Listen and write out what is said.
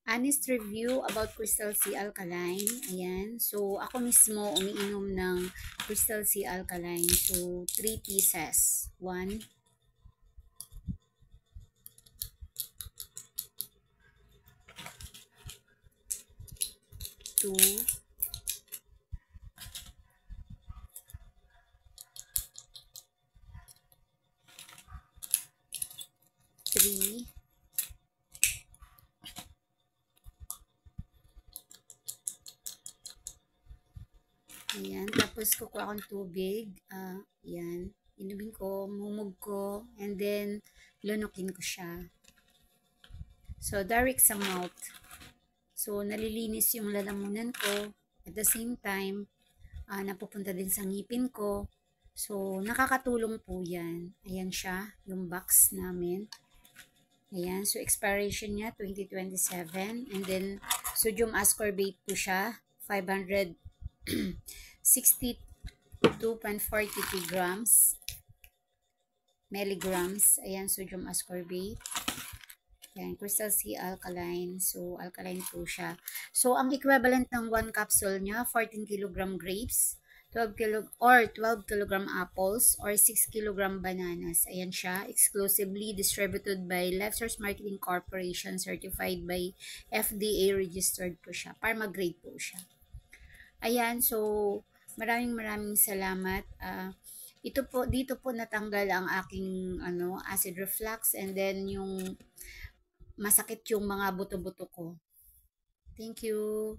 Honest review about Crystal C Alkaline. Ayan. So, ako mismo umiinom ng Crystal C Alkaline. So, 3 pieces. 1, 2, 3, ayan. Tapos, kukuha akong tubig. Ayan. Inumin ko, mumug ko, and then, lunukin ko siya. So, direct sa mouth. So, nalilinis yung lalamunan ko. At the same time, napupunta din sa ngipin ko. So, nakakatulong po yan. Ayan siya, yung box namin. Ayan, so expiration niya 2027. And then, sodium ascorbate po siya, 562.42 grams, milligrams. Ayan, sodium ascorbate. Ayan, Crystal C Alkaline. So, alkaline po siya. So, ang equivalent ng 1 capsule niya, 14 kilogram grapes, 12 kilogram apples, or 6 kilogram bananas. Ayan siya, exclusively distributed by Lefsers Marketing Corporation, certified by FDA, registered po siya. Pharma grade po siya. Ayan, so, maraming salamat. Dito po natanggal ang aking acid reflux, and then yung masakit yung mga buto-buto ko. Thank you.